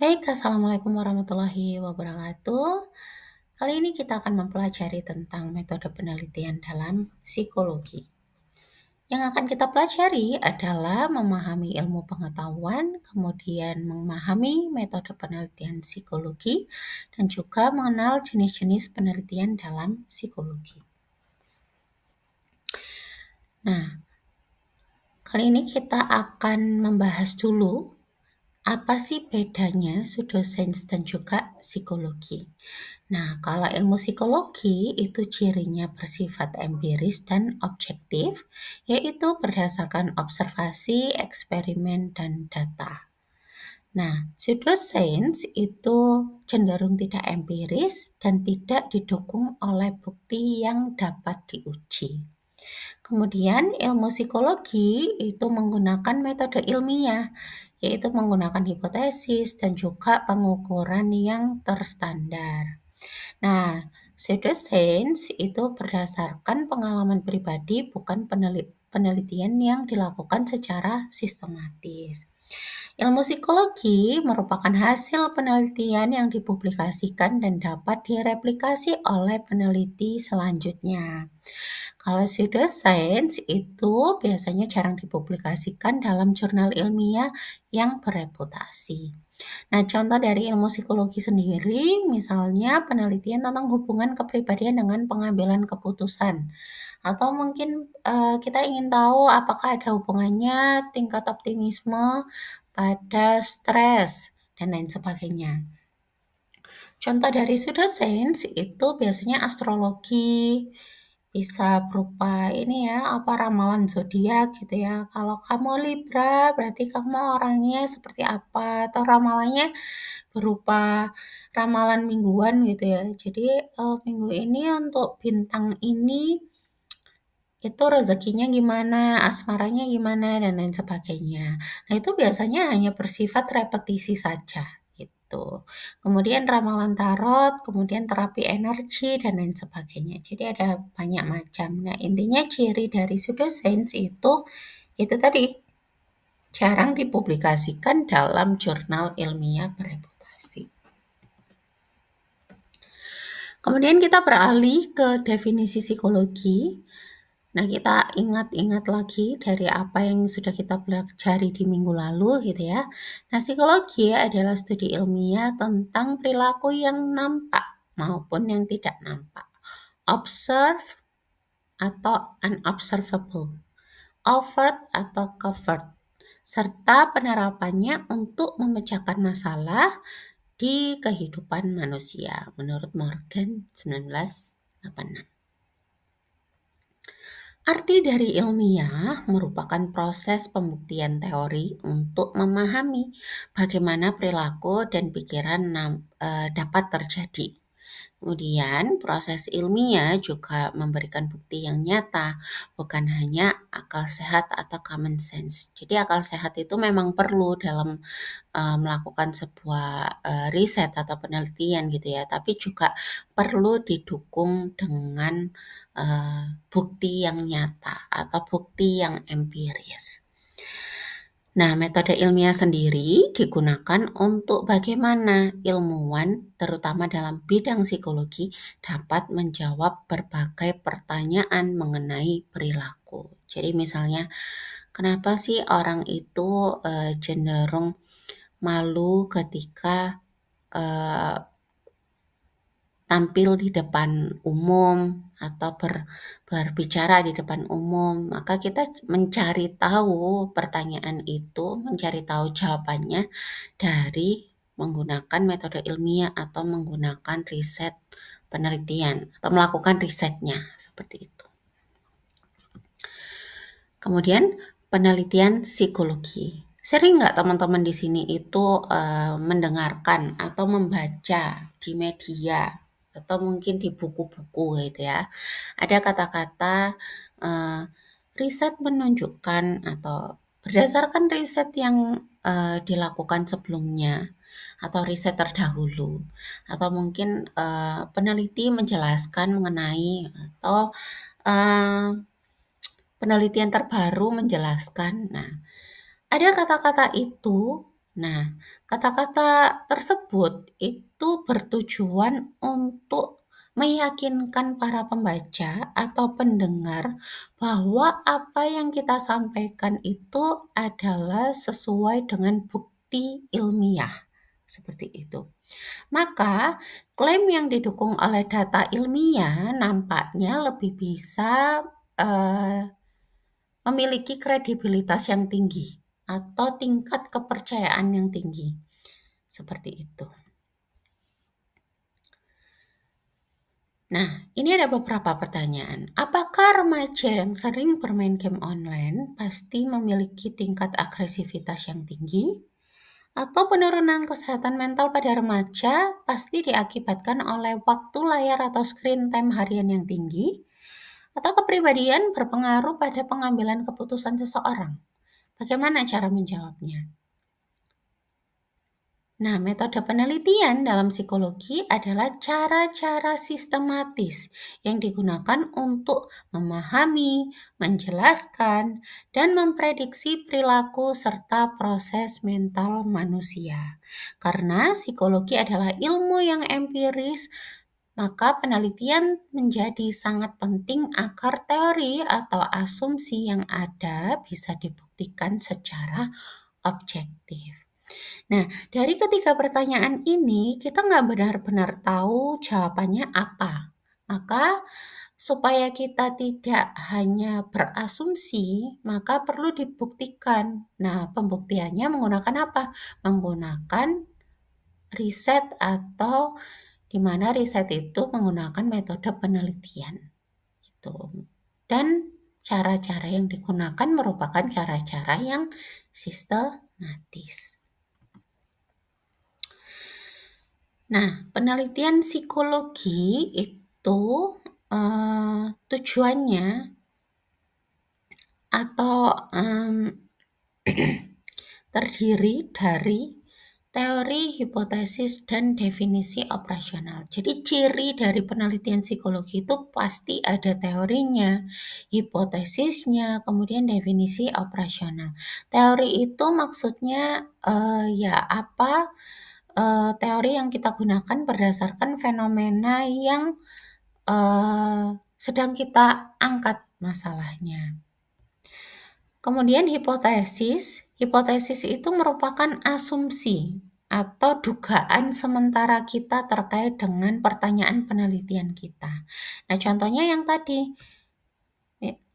Baik, assalamualaikum warahmatullahi wabarakatuh. Kali ini kita akan mempelajari tentang metode penelitian dalam psikologi. Yang akan kita pelajari adalah memahami ilmu pengetahuan, kemudian memahami metode penelitian psikologi, dan juga mengenal jenis-jenis penelitian dalam psikologi. Nah, kali ini kita akan membahas dulu apa sih bedanya pseudoscience dan juga psikologi. Nah, kalau ilmu psikologi itu cirinya bersifat empiris dan objektif, yaitu berdasarkan observasi, eksperimen, dan data. Nah, pseudoscience itu cenderung tidak empiris dan tidak didukung oleh bukti yang dapat diuji. Kemudian ilmu psikologi itu menggunakan metode ilmiah, yaitu menggunakan hipotesis dan juga pengukuran yang terstandar. Nah, pseudoscience itu berdasarkan pengalaman pribadi, bukan penelitian yang dilakukan secara sistematis. Ilmu psikologi merupakan hasil penelitian yang dipublikasikan dan dapat direplikasi oleh peneliti selanjutnya. Kalau pseudoscience itu biasanya jarang dipublikasikan dalam jurnal ilmiah yang bereputasi. Nah, contoh dari ilmu psikologi sendiri, misalnya penelitian tentang hubungan kepribadian dengan pengambilan keputusan. Atau mungkin kita ingin tahu apakah ada hubungannya tingkat optimisme pada stres dan lain sebagainya. Contoh dari pseudoscience itu biasanya astrologi, bisa berupa ini ya, ramalan zodiak gitu ya. Kalau kamu Libra, berarti kamu orangnya seperti apa, atau ramalannya berupa ramalan mingguan gitu ya. Jadi minggu ini untuk bintang ini itu rezekinya gimana, asmaranya gimana, dan lain sebagainya. Nah, itu biasanya hanya bersifat repetisi saja gitu. Kemudian ramalan tarot, kemudian terapi energi, dan lain sebagainya. Jadi ada banyak macam. Nah, intinya ciri dari pseudoscience itu tadi jarang dipublikasikan dalam jurnal ilmiah bereputasi. Kemudian kita beralih ke definisi psikologi. Nah, kita ingat-ingat lagi dari apa yang sudah kita pelajari di minggu lalu gitu ya. Nah, psikologi adalah studi ilmiah tentang perilaku yang nampak maupun yang tidak nampak. Observe atau unobservable, overt atau covert, serta penerapannya untuk memecahkan masalah di kehidupan manusia menurut Morgan 1986. Arti dari ilmiah merupakan proses pembuktian teori untuk memahami bagaimana perilaku dan pikiran dapat terjadi. Kemudian, proses ilmiah juga memberikan bukti yang nyata, bukan hanya akal sehat atau common sense. Jadi, akal sehat itu memang perlu dalam melakukan sebuah riset atau penelitian gitu ya, tapi juga perlu didukung dengan bukti yang nyata atau bukti yang empiris. Nah, metode ilmiah sendiri digunakan untuk bagaimana ilmuwan, terutama dalam bidang psikologi, dapat menjawab berbagai pertanyaan mengenai perilaku. Jadi misalnya, kenapa sih orang itu cenderung malu ketika tampil di depan umum atau berbicara di depan umum, maka kita mencari tahu pertanyaan itu, mencari tahu jawabannya dari menggunakan metode ilmiah atau menggunakan riset penelitian atau melakukan risetnya seperti itu. Kemudian penelitian psikologi. Sering nggak teman-teman di sini itu mendengarkan atau membaca di media atau mungkin di buku-buku gitu ya. Ada kata-kata riset menunjukkan atau berdasarkan riset yang dilakukan sebelumnya atau riset terdahulu atau mungkin peneliti menjelaskan mengenai atau penelitian terbaru menjelaskan. Nah, ada kata-kata itu Nah, kata-kata tersebut itu bertujuan untuk meyakinkan para pembaca atau pendengar bahwa apa yang kita sampaikan itu adalah sesuai dengan bukti ilmiah, seperti itu. Maka, klaim yang didukung oleh data ilmiah nampaknya lebih bisa eh, memiliki kredibilitas yang tinggi atau tingkat kepercayaan yang tinggi. Seperti itu. Nah, ini ada beberapa pertanyaan. Apakah remaja yang sering bermain game online pasti memiliki tingkat agresivitas yang tinggi? Atau penurunan kesehatan mental pada remaja pasti diakibatkan oleh waktu layar atau screen time harian yang tinggi? Atau kepribadian berpengaruh pada pengambilan keputusan seseorang? Bagaimana cara menjawabnya? Nah, metode penelitian dalam psikologi adalah cara-cara sistematis yang digunakan untuk memahami, menjelaskan, dan memprediksi perilaku serta proses mental manusia. Karena psikologi adalah ilmu yang empiris, maka penelitian menjadi sangat penting agar teori atau asumsi yang ada bisa dibuktikan secara objektif. Nah, dari ketiga pertanyaan ini, kita nggak benar-benar tahu jawabannya apa. Maka, supaya kita tidak hanya berasumsi, maka perlu dibuktikan. Nah, pembuktiannya menggunakan apa? Menggunakan riset atau di mana riset itu menggunakan metode penelitian. Gitu. Dan cara-cara yang digunakan merupakan cara-cara yang sistematis. Nah, penelitian psikologi itu tujuannya atau terdiri dari teori, hipotesis, dan definisi operasional. Jadi ciri dari penelitian psikologi itu pasti ada teorinya, hipotesisnya, kemudian definisi operasional. Teori itu maksudnya ya apa teori yang kita gunakan berdasarkan fenomena yang sedang kita angkat masalahnya. Kemudian hipotesis itu merupakan asumsi atau dugaan sementara kita terkait dengan pertanyaan penelitian kita. Nah, contohnya yang tadi,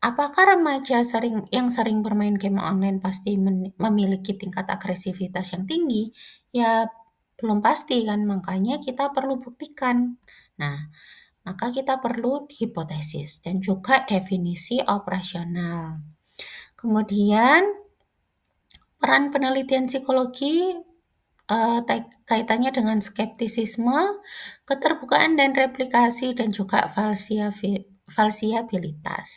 apakah remaja yang sering bermain game online pasti memiliki tingkat agresivitas yang tinggi? Ya, belum pasti kan, makanya kita perlu buktikan. Nah, maka kita perlu hipotesis dan juga definisi operasional. Kemudian, peran penelitian psikologi kaitannya dengan skeptisisme, keterbukaan dan replikasi, dan juga falsiabilitas.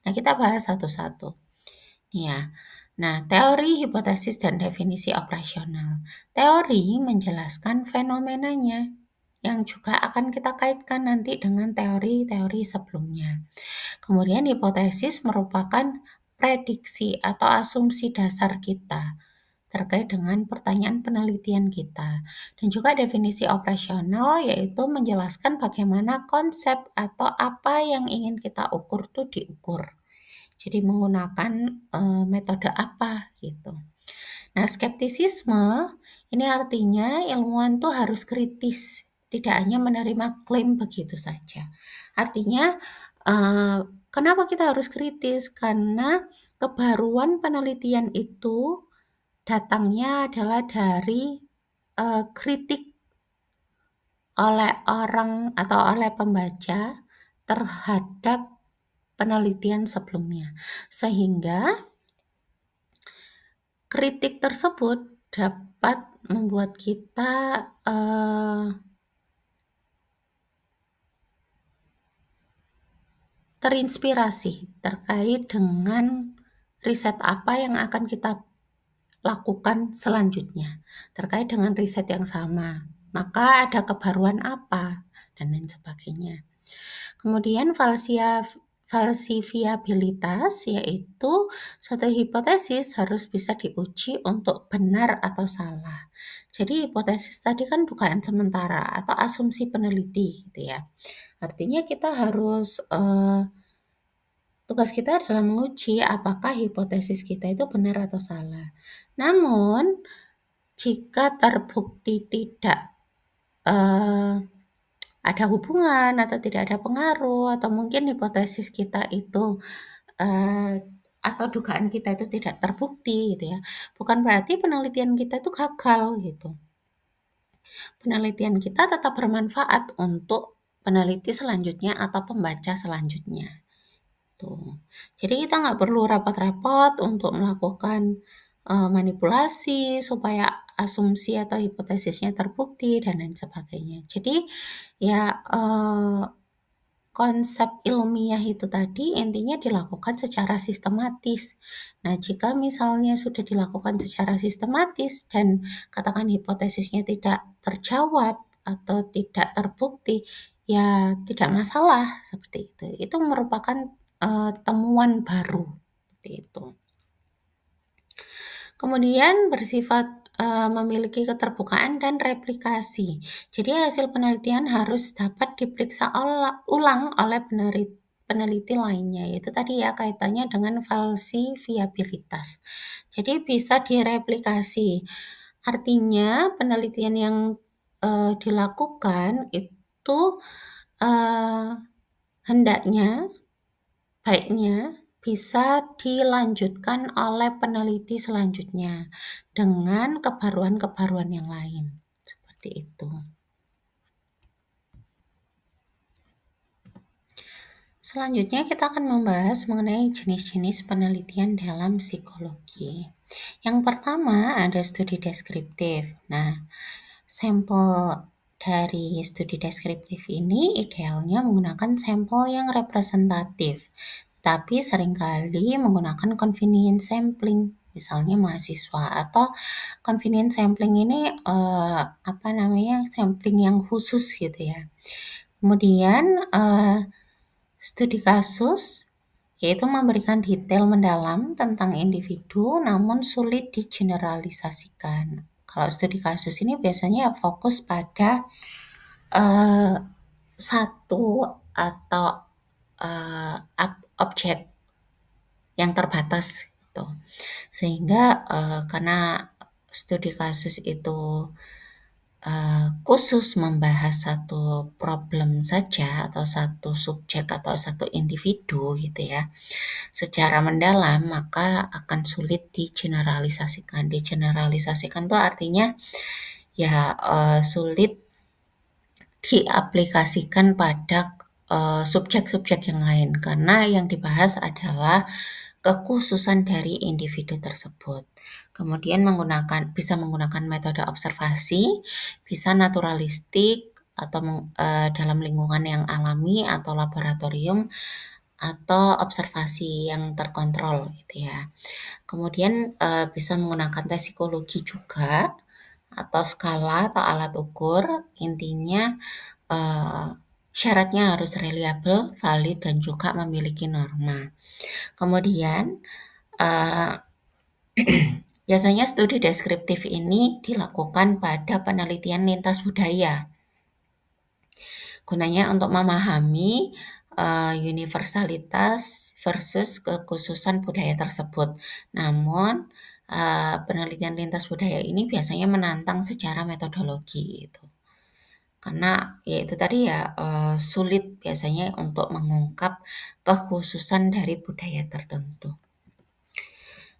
Nah, kita bahas satu-satu. Ya. Nah, teori, hipotesis, dan definisi operasional. Teori menjelaskan fenomenanya yang juga akan kita kaitkan nanti dengan teori-teori sebelumnya. Kemudian hipotesis merupakan prediksi atau asumsi dasar kita terkait dengan pertanyaan penelitian kita. Dan juga definisi operasional yaitu menjelaskan bagaimana konsep atau apa yang ingin kita ukur itu diukur. Jadi menggunakan metode apa gitu. Nah, skeptisisme ini artinya ilmuwan tuh harus kritis, tidak hanya menerima klaim begitu saja. Artinya kenapa kita harus kritis? Karena kebaruan penelitian itu datangnya adalah dari kritik oleh orang atau oleh pembaca terhadap penelitian sebelumnya. Sehingga kritik tersebut dapat membuat kita terinspirasi terkait dengan riset apa yang akan kita lakukan selanjutnya terkait dengan riset yang sama. Maka ada kebaruan apa dan lain sebagainya. Kemudian falsifiabilitas, yaitu suatu hipotesis harus bisa diuji untuk benar atau salah. Jadi hipotesis tadi kan dugaan sementara atau asumsi peneliti gitu ya. Artinya kita harus tugas kita adalah menguji apakah hipotesis kita itu benar atau salah. Namun jika terbukti tidak ada hubungan atau tidak ada pengaruh atau mungkin hipotesis kita itu atau dugaan kita itu tidak terbukti gitu ya, bukan berarti penelitian kita itu gagal gitu. Penelitian kita tetap bermanfaat untuk peneliti selanjutnya atau pembaca selanjutnya. Tuh. Jadi kita nggak perlu rapat-rapat untuk melakukan manipulasi supaya asumsi atau hipotesisnya terbukti dan lain sebagainya. Jadi ya konsep ilmiah itu tadi intinya dilakukan secara sistematis. Nah, jika misalnya sudah dilakukan secara sistematis dan katakan hipotesisnya tidak terjawab atau tidak terbukti, ya tidak masalah seperti itu. Itu merupakan temuan baru seperti itu. Kemudian bersifat memiliki keterbukaan dan replikasi. Jadi hasil penelitian harus dapat diperiksa ulang oleh peneliti lainnya. Itu tadi ya kaitannya dengan falsifiabilitas. Jadi bisa direplikasi. Artinya penelitian yang dilakukan itu hendaknya baiknya bisa dilanjutkan oleh peneliti selanjutnya dengan kebaruan-kebaruan yang lain. Seperti itu. Selanjutnya kita akan membahas mengenai jenis-jenis penelitian dalam psikologi. Yang pertama ada studi deskriptif. Nah, sampel dari studi deskriptif ini idealnya menggunakan sampel yang representatif, tapi seringkali menggunakan convenience sampling, misalnya mahasiswa, atau convenience sampling ini sampling yang khusus gitu ya. Kemudian studi kasus yaitu memberikan detail mendalam tentang individu namun sulit digeneralisasikan. Kalau studi kasus ini biasanya fokus pada satu atau objek yang terbatas gitu. Sehingga karena studi kasus itu khusus membahas satu problem saja atau satu subjek atau satu individu gitu ya secara mendalam, maka akan sulit digeneralisasikan. Digeneralisasikan itu artinya ya sulit diaplikasikan pada subjek-subjek yang lain karena yang dibahas adalah kekhususan dari individu tersebut. Kemudian bisa menggunakan metode observasi, bisa naturalistik atau dalam lingkungan yang alami atau laboratorium atau observasi yang terkontrol gitu ya. Kemudian bisa menggunakan tes psikologi juga atau skala atau alat ukur. Intinya syaratnya harus reliable, valid dan juga memiliki norma. Kemudian biasanya studi deskriptif ini dilakukan pada penelitian lintas budaya. Gunanya untuk memahami universalitas versus kekhususan budaya tersebut. Namun penelitian lintas budaya ini biasanya menantang secara metodologi itu. Karena ya itu tadi ya sulit biasanya untuk mengungkap kekhususan dari budaya tertentu.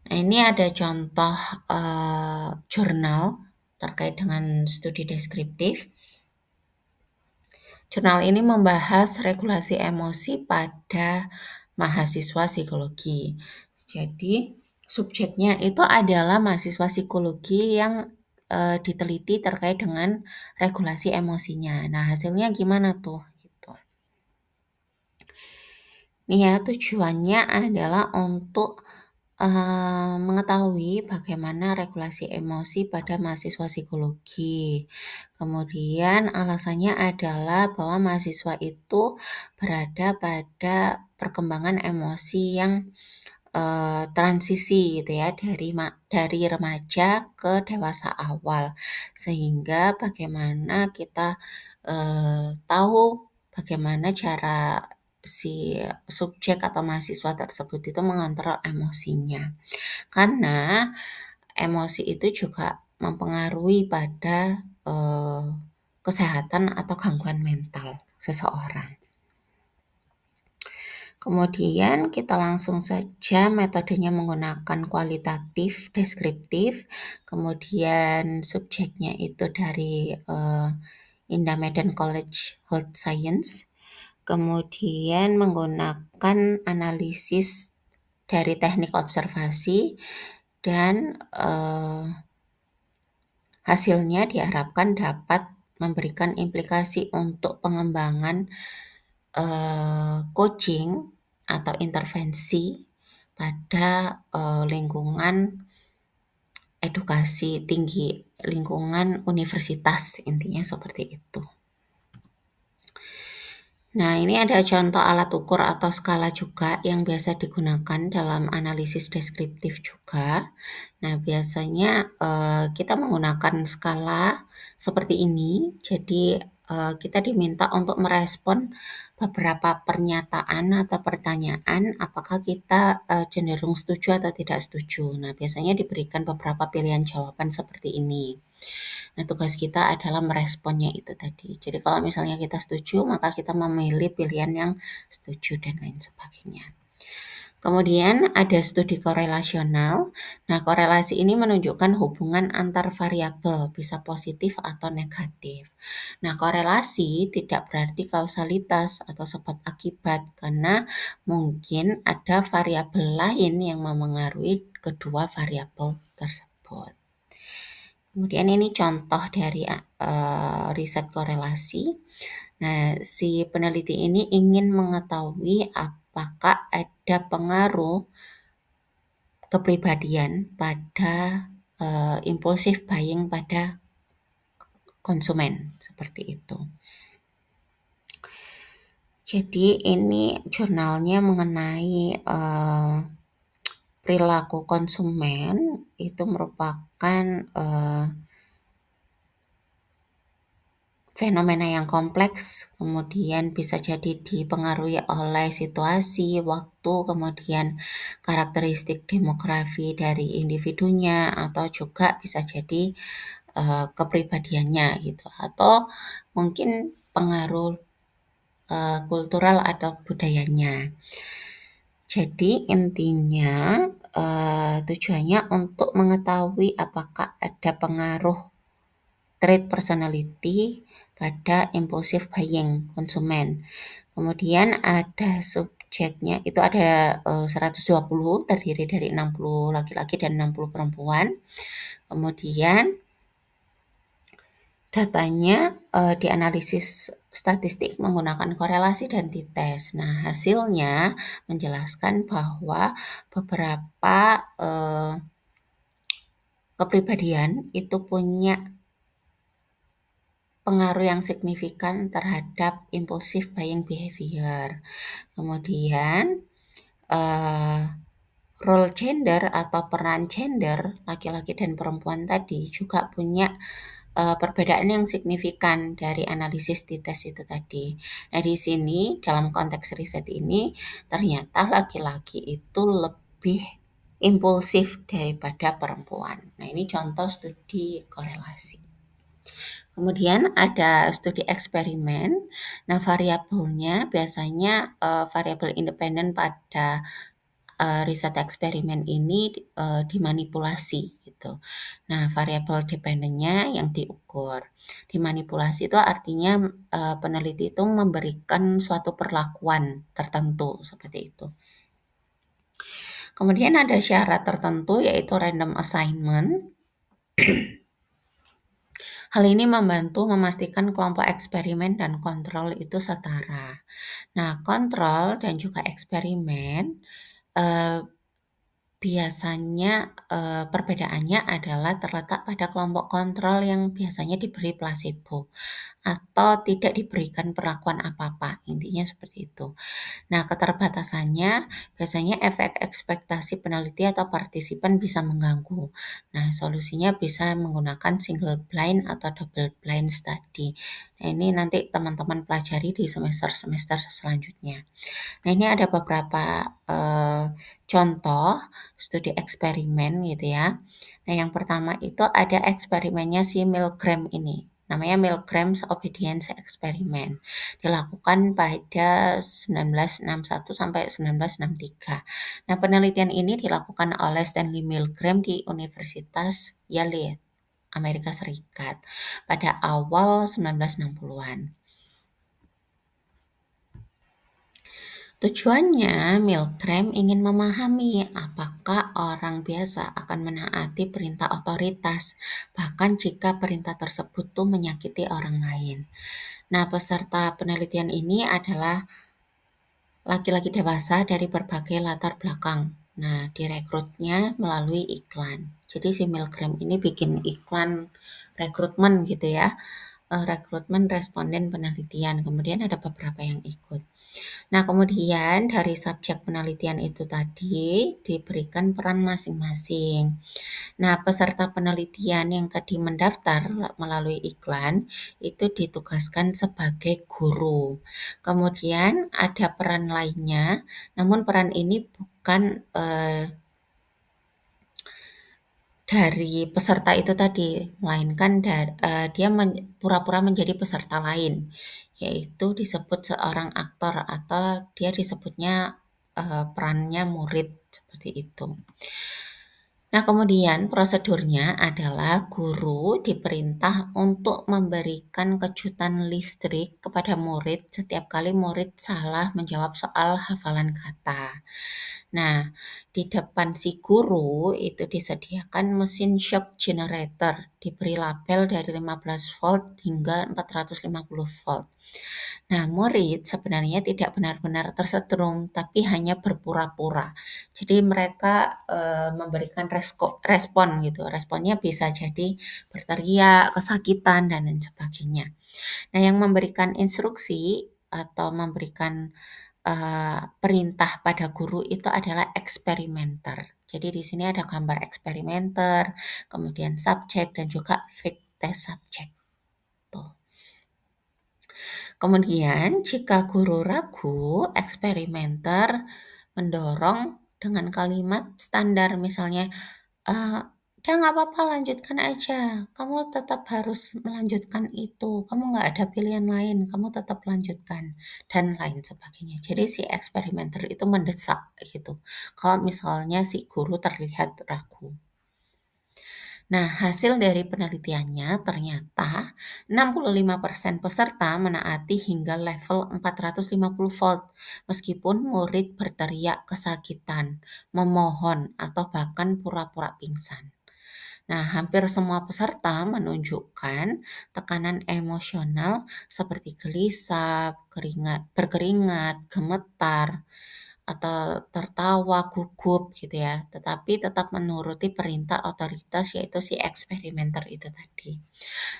Nah, ini ada contoh jurnal terkait dengan studi deskriptif. Jurnal ini membahas regulasi emosi pada mahasiswa psikologi. Jadi, subjeknya itu adalah mahasiswa psikologi yang diteliti terkait dengan regulasi emosinya. Nah, hasilnya gimana tuh? Gitu. Nih ya, tujuannya adalah untuk Mengetahui bagaimana regulasi emosi pada mahasiswa psikologi. Kemudian alasannya adalah bahwa mahasiswa itu berada pada perkembangan emosi yang transisi gitu ya, dari remaja ke dewasa awal. Sehingga bagaimana kita tahu bagaimana cara si subjek atau mahasiswa tersebut itu mengontrol emosinya. Karena emosi itu juga mempengaruhi pada kesehatan atau gangguan mental seseorang. Kemudian kita langsung saja metodenya menggunakan kualitatif, deskriptif, kemudian subjeknya itu dari Indonesia College Health Science, kemudian menggunakan analisis dari teknik observasi, dan hasilnya diharapkan dapat memberikan implikasi untuk pengembangan coaching atau intervensi pada lingkungan edukasi tinggi, lingkungan universitas, intinya seperti itu. Nah, ini ada contoh alat ukur atau skala juga yang biasa digunakan dalam analisis deskriptif juga. Nah, biasanya kita menggunakan skala seperti ini. Jadi kita diminta untuk merespon beberapa pernyataan atau pertanyaan, apakah kita cenderung setuju atau tidak setuju. Nah, biasanya diberikan beberapa pilihan jawaban seperti ini. Nah, tugas kita adalah meresponnya itu tadi. Jadi kalau misalnya kita setuju, maka kita memilih pilihan yang setuju dan lain sebagainya. Kemudian ada studi korelasional. Nah, korelasi ini menunjukkan hubungan antar variabel, bisa positif atau negatif. Nah, korelasi tidak berarti kausalitas atau sebab akibat, karena mungkin ada variabel lain yang memengaruhi kedua variabel tersebut. Kemudian ini contoh dari riset korelasi. Nah, si peneliti ini ingin mengetahui apakah ada pengaruh kepribadian pada impulsif buying pada konsumen, seperti itu. Jadi ini jurnalnya mengenai perilaku konsumen, itu merupakan fenomena yang kompleks, kemudian bisa jadi dipengaruhi oleh situasi, waktu, kemudian karakteristik demografi dari individunya, atau juga bisa jadi kepribadiannya gitu, atau mungkin pengaruh kultural atau budayanya. Jadi intinya tujuannya untuk mengetahui apakah ada pengaruh trait personality pada impulsive buying konsumen. Kemudian ada subjeknya, itu ada 120, terdiri dari 60 laki-laki dan 60 perempuan. Kemudian datanya dianalisis statistik menggunakan korelasi dan t-test. Nah, hasilnya menjelaskan bahwa beberapa kepribadian itu punya pengaruh yang signifikan terhadap impulsive buying behavior. Kemudian role gender atau peran gender laki-laki dan perempuan tadi juga punya perbedaan yang signifikan dari analisis t-test itu tadi. Nah, di sini dalam konteks riset ini ternyata laki-laki itu lebih impulsif daripada perempuan. Nah, ini contoh studi korelasi. Kemudian ada studi eksperimen. Nah, variabelnya biasanya variabel independen pada riset eksperimen ini dimanipulasi gitu. Nah, variabel dependennya yang diukur. Dimanipulasi itu artinya peneliti itu memberikan suatu perlakuan tertentu seperti itu. Kemudian ada syarat tertentu yaitu random assignment. Hal ini membantu memastikan kelompok eksperimen dan kontrol itu setara. Nah, kontrol dan juga eksperimen Biasanya, perbedaannya adalah terletak pada kelompok kontrol yang biasanya diberi placebo atau tidak diberikan perlakuan apa-apa, intinya seperti itu. Nah, keterbatasannya biasanya efek ekspektasi peneliti atau partisipan bisa mengganggu. Nah, solusinya bisa menggunakan single blind atau double blind study. Nah, ini nanti teman-teman pelajari di semester-semester selanjutnya. Nah, ini ada beberapa contoh studi eksperimen gitu ya. Nah, yang pertama itu ada eksperimennya si Milgram ini. Namanya Milgram's Obedience Experiment. Dilakukan pada 1961 sampai 1963. Nah, penelitian ini dilakukan oleh Stanley Milgram di Universitas Yale, Amerika Serikat pada awal 1960-an. Tujuannya, Milgram ingin memahami apakah orang biasa akan menaati perintah otoritas, bahkan jika perintah tersebut tuh menyakiti orang lain. Nah, peserta penelitian ini adalah laki-laki dewasa dari berbagai latar belakang. Nah, direkrutnya melalui iklan. Jadi si Milgram ini bikin iklan rekrutmen gitu ya, rekrutmen responden penelitian. Kemudian ada beberapa yang ikut. Nah, kemudian dari subjek penelitian itu tadi diberikan peran masing-masing. Nah, peserta penelitian yang tadi mendaftar melalui iklan itu ditugaskan sebagai guru. Kemudian ada peran lainnya, namun peran ini bukan dari peserta itu tadi, melainkan dia pura-pura menjadi peserta lain, yaitu disebut seorang aktor atau dia disebutnya perannya murid seperti itu. Nah, kemudian prosedurnya adalah guru diperintah untuk memberikan kejutan listrik kepada murid setiap kali murid salah menjawab soal hafalan kata. Nah, di depan si guru itu disediakan mesin shock generator, diberi label dari 15 volt hingga 450 volt. Nah, murid sebenarnya tidak benar-benar tersetrum, tapi hanya berpura-pura. Jadi mereka memberikan respon gitu. Responnya bisa jadi berteriak, kesakitan, dan lain sebagainya. Nah, yang memberikan instruksi atau memberikan perintah pada guru itu adalah eksperimenter. Jadi di sini ada gambar eksperimenter, kemudian subjek, dan juga fake test subject. Tuh. Kemudian jika guru ragu, eksperimenter mendorong dengan kalimat standar misalnya, "Udah nggak apa-apa lanjutkan aja, kamu tetap harus melanjutkan itu, kamu nggak ada pilihan lain, kamu tetap lanjutkan," dan lain sebagainya. Jadi si eksperimenter itu mendesak gitu, kalau misalnya si guru terlihat ragu. Nah, hasil dari penelitiannya ternyata 65% peserta menaati hingga level 450 volt, meskipun murid berteriak kesakitan, memohon, atau bahkan pura-pura pingsan. Nah, hampir semua peserta menunjukkan tekanan emosional seperti gelisah, berkeringat, gemetar, atau tertawa, gugup gitu ya, tetapi tetap menuruti perintah otoritas yaitu si eksperimenter itu tadi.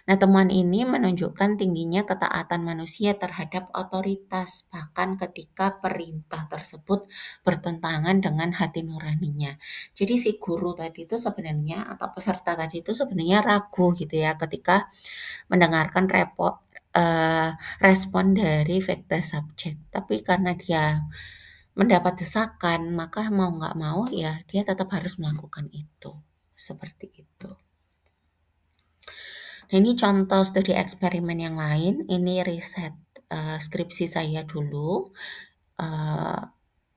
Nah, temuan ini menunjukkan tingginya ketaatan manusia terhadap otoritas, bahkan ketika perintah tersebut bertentangan dengan hati nuraninya. Jadi si guru tadi itu sebenarnya atau peserta tadi itu sebenarnya ragu gitu ya ketika mendengarkan respon dari fakta subjek. Tapi karena dia mendapat desakan, maka mau nggak mau ya dia tetap harus melakukan itu. Seperti itu. Nah, ini contoh studi eksperimen yang lain. Ini riset skripsi saya dulu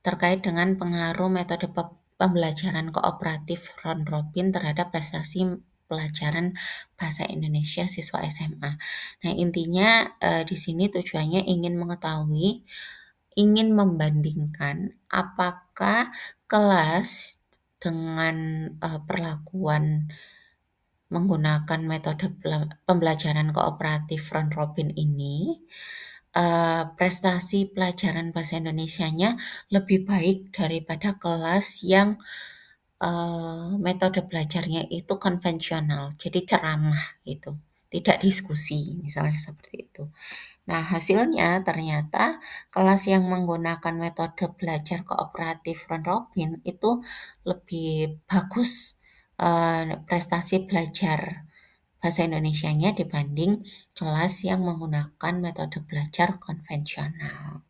terkait dengan pengaruh metode pembelajaran kooperatif Ron Robin terhadap prestasi pelajaran bahasa Indonesia siswa SMA. Nah, intinya di sini tujuannya ingin mengetahui, ingin membandingkan apakah kelas dengan perlakuan menggunakan metode pembelajaran kooperatif Ron Robin ini, prestasi pelajaran bahasa Indonesianya lebih baik daripada kelas yang metode belajarnya itu konvensional, jadi ceramah gitu, tidak diskusi, misalnya seperti itu. Nah, hasilnya ternyata kelas yang menggunakan metode belajar kooperatif round robin itu lebih bagus, prestasi belajar bahasa Indonesianya dibanding kelas yang menggunakan metode belajar konvensional.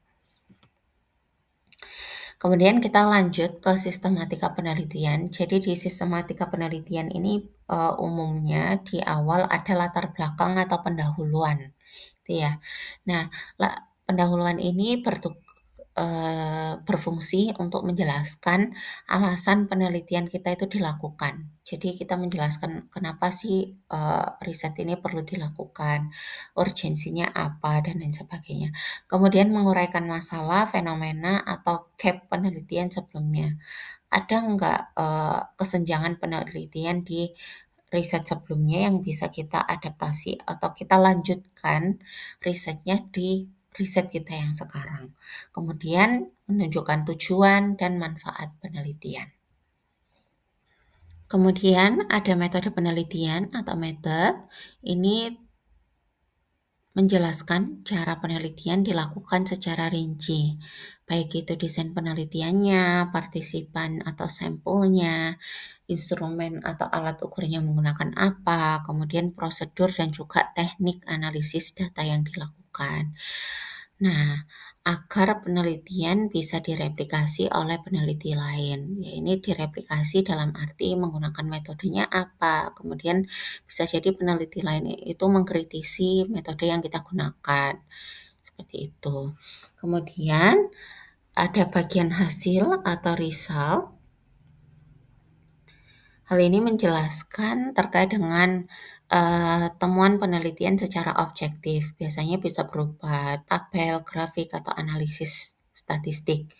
Kemudian kita lanjut ke sistematika penelitian. Jadi di sistematika penelitian ini, umumnya di awal ada latar belakang atau pendahuluan, gitu ya. Nah, pendahuluan ini berfungsi untuk menjelaskan alasan penelitian kita itu dilakukan. Jadi kita menjelaskan kenapa sih, riset ini perlu dilakukan, urgensinya apa, dan lain sebagainya. Kemudian menguraikan masalah, fenomena, atau gap penelitian sebelumnya. Ada nggak, kesenjangan penelitian di riset sebelumnya yang bisa kita adaptasi atau kita lanjutkan risetnya di riset kita yang sekarang. Kemudian menunjukkan tujuan dan manfaat penelitian. Kemudian ada metode penelitian atau method. Ini menjelaskan cara penelitian dilakukan secara rinci, baik itu desain penelitiannya, partisipan atau sampelnya, instrumen atau alat ukurnya menggunakan apa, kemudian prosedur dan juga teknik analisis data yang dilakukan. Nah, agar penelitian bisa direplikasi oleh peneliti lain. Ya, ini direplikasi dalam arti menggunakan metodenya apa. Kemudian bisa jadi peneliti lain itu mengkritisi metode yang kita gunakan. Seperti itu. Kemudian ada bagian hasil atau result. Hal ini menjelaskan terkait dengan temuan penelitian secara objektif. Biasanya bisa berupa tabel, grafik, atau analisis statistik.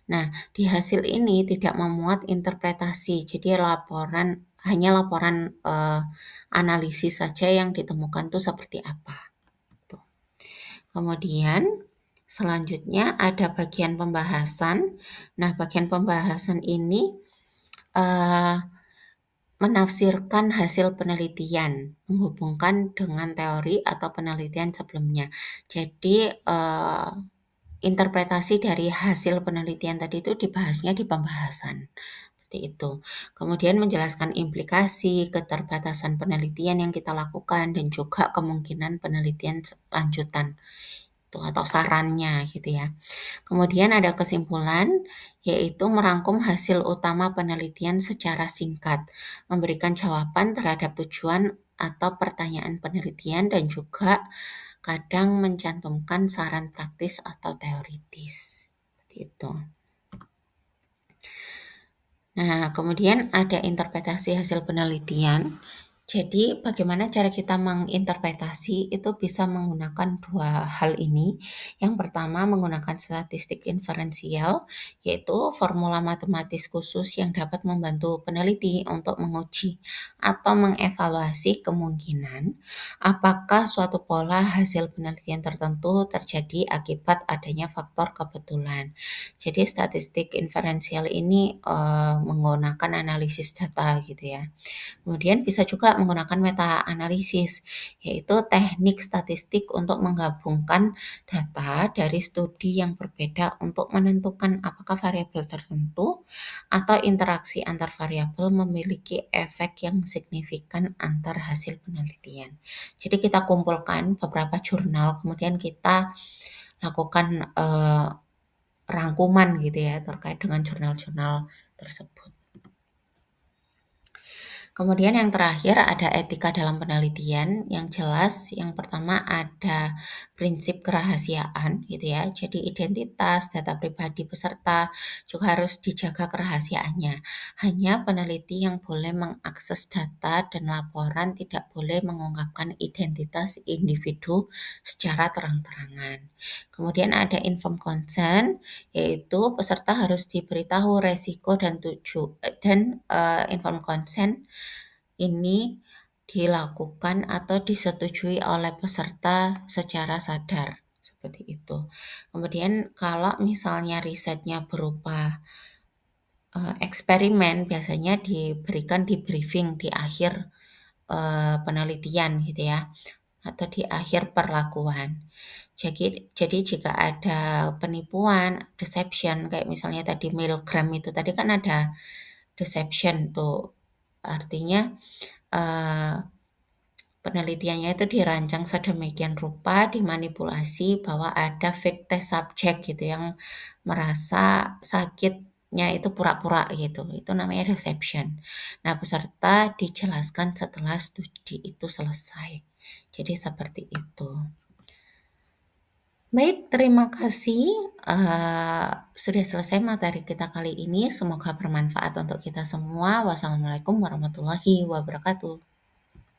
Nah, di hasil ini tidak memuat interpretasi, jadi hanya laporan analisis saja yang ditemukan itu seperti apa. Tuh. Kemudian selanjutnya ada bagian pembahasan. Nah, bagian pembahasan ini menafsirkan hasil penelitian, menghubungkan dengan teori atau penelitian sebelumnya. Jadi, interpretasi dari hasil penelitian tadi itu dibahasnya di pembahasan, seperti itu. Kemudian menjelaskan implikasi, keterbatasan penelitian yang kita lakukan, dan juga kemungkinan penelitian lanjutan atau sarannya gitu ya. Kemudian ada kesimpulan, yaitu merangkum hasil utama penelitian secara singkat, memberikan jawaban terhadap tujuan atau pertanyaan penelitian, dan juga kadang mencantumkan saran praktis atau teoritis. Seperti itu. Nah, kemudian ada interpretasi hasil penelitian. Jadi, bagaimana cara kita menginterpretasi itu bisa menggunakan dua hal ini. Yang pertama, menggunakan statistik inferensial, yaitu formula matematis khusus yang dapat membantu peneliti untuk menguji atau mengevaluasi kemungkinan apakah suatu pola hasil penelitian tertentu terjadi akibat adanya faktor kebetulan. Jadi statistik inferensial ini menggunakan analisis data gitu ya. Kemudian bisa juga menggunakan meta analisis, yaitu teknik statistik untuk menggabungkan data dari studi yang berbeda untuk menentukan apakah variabel tertentu atau interaksi antar variabel memiliki efek yang signifikan antar hasil penelitian. Jadi kita kumpulkan beberapa jurnal, kemudian kita lakukan rangkuman gitu ya terkait dengan jurnal-jurnal tersebut. Kemudian yang terakhir ada etika dalam penelitian yang jelas. Yang pertama ada prinsip kerahasiaan gitu ya. Jadi identitas, data pribadi peserta juga harus dijaga kerahasiaannya. Hanya peneliti yang boleh mengakses data dan laporan, tidak boleh mengungkapkan identitas individu secara terang-terangan. Kemudian ada informed consent, yaitu peserta harus diberitahu resiko dan informed consent ini dilakukan atau disetujui oleh peserta secara sadar, seperti itu. Kemudian kalau misalnya risetnya berupa eksperimen biasanya diberikan di briefing di akhir, penelitian gitu ya, atau di akhir perlakuan. Jadi jika ada penipuan, deception kayak misalnya tadi Milgram itu tadi kan ada deception tuh, artinya, eee, penelitiannya itu dirancang sedemikian rupa, dimanipulasi bahwa ada fake test subject gitu yang merasa sakitnya itu pura-pura gitu, itu namanya deception. Nah, peserta dijelaskan setelah studi itu selesai. Jadi seperti itu. Baik, terima kasih, sudah selesai materi kita kali ini, semoga bermanfaat untuk kita semua. Wassalamualaikum warahmatullahi wabarakatuh.